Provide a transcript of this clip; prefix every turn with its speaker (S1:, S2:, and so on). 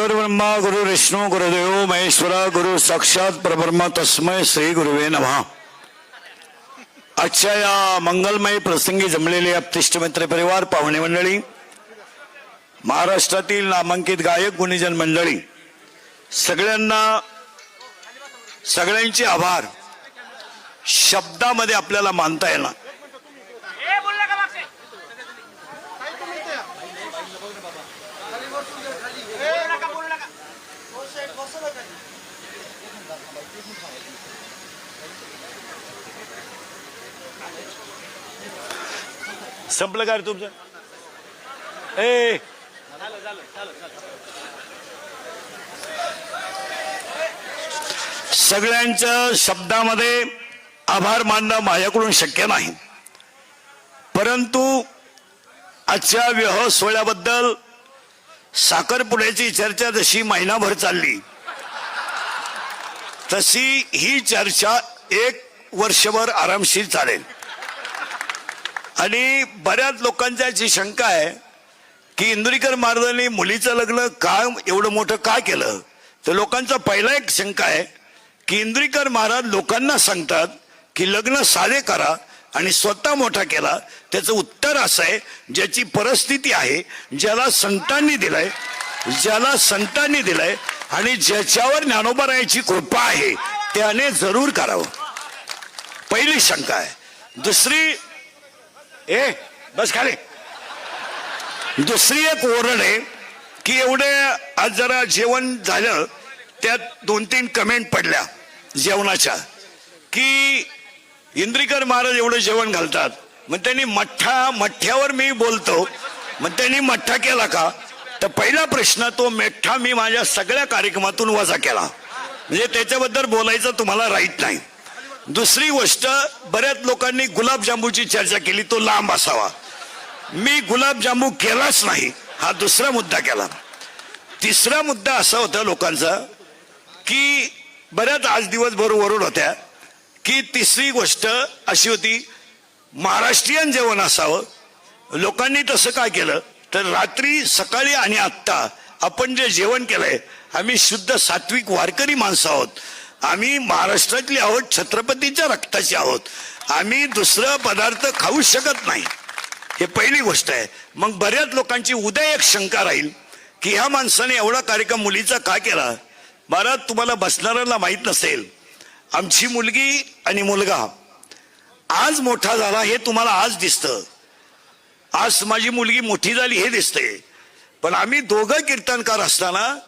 S1: गुरुर्ब्रह्मा गुरुर्विष्णू गुरुदेव महेश्वर गुरु साक्षात परब्रह्म तस्मै श्री गुरुवे नमः। आजच्या या मंगलमय प्रसंगी जमलेले अपतिष्ठ मित्र परिवार, पाहुणे मंडळी, महाराष्ट्रातील नामांकित गायक गुणीजन मंडळी, सगळ्यांचे आभार शब्दामध्ये आपल्याला मानता येणार। संपलं का रे तुमचं? सगळ्यांच्या शब्दामध्ये आभार मानणं माझ्याकडून शक्य नाही, परंतु आजच्या विवाह सोहळ्याबद्दल साखरपुड्याची चर्चा जशी महिनाभर चालली, तशी ही चर्चा 1 वर्षभर आरामशीर चालेल। आणि बऱ्याच लोकांची अशी शंका आहे की इंदुरीकर महाराजांनी मुलीचं लग्न का एवढं मोठं का केलं। तर लोकांचा पहिला एक शंका आहे की इंदुरीकर महाराज लोकांना सांगतात की लग्न साधे करा आणि स्वतः मोठा केला। त्याचं उत्तर असं आहे, ज्याची परिस्थिती आहे, ज्याला संतांनी दिलंय आणि ज्याच्यावर ज्ञानोबा रायाची कृपा आहे त्याने जरूर करावं। पहिली शंका आहे। दुसरी बस खाली। दुसरी एक ओरड आहे की एवढे आज जरा जेवण झालं, त्यात 2-3 कमेंट पडल्या जेवणाच्या की इंद्रिकर महाराज एवढं जेवण घालतात, मग त्यांनी मठ्ठ्यावर मी बोलतो, मग त्यांनी मठ्ठा केला का? तर पहिला प्रश्न, तो मेठ्ठा मी माझ्या सगळ्या कार्यक्रमातून वजा केला, म्हणजे त्याच्याबद्दल बोलायचं तुम्हाला राईट नाही। दुसरी गोष्ट, बऱ्याच लोकांनी गुलाबजामुची चर्चा केली, तो लांब असावा। मी गुलाबजामू केलाच नाही, हा दुसरा मुद्दा केला। तिसरा मुद्दा असा होता लोकांचा की बऱ्याच आज दिवसभर ओरड होत्या की तिसरी गोष्ट अशी होती, महाराष्ट्रीयन जेवण असावं। लोकांनी तसं काय केलं तर रात्री, सकाळी आणि आत्ता आपण जे जेवण केलंय, आम्ही शुद्ध सात्विक वारकरी माणसं आहोत, आम्ही महाराष्ट्रातली आहोत, छत्रपतीच्या रक्ताची आहोत, आम्ही दुसरं पदार्थ खाऊ शकत नाही। हे पहिली गोष्ट आहे। मग बऱ्याच लोकांची उद्या एक शंका राहील की ह्या माणसाने एवढा कार्यक्रम मुलीचा का केला। महाराज, तुम्हाला बसणाऱ्याला माहित नसेल, आमची मुलगी आणि मुलगा आज मोठा झाला हे तुम्हाला आज दिसतं, आज माझी मुलगी मोठी झाली हे दिसते, पण आम्ही दोघं कीर्तनकार असताना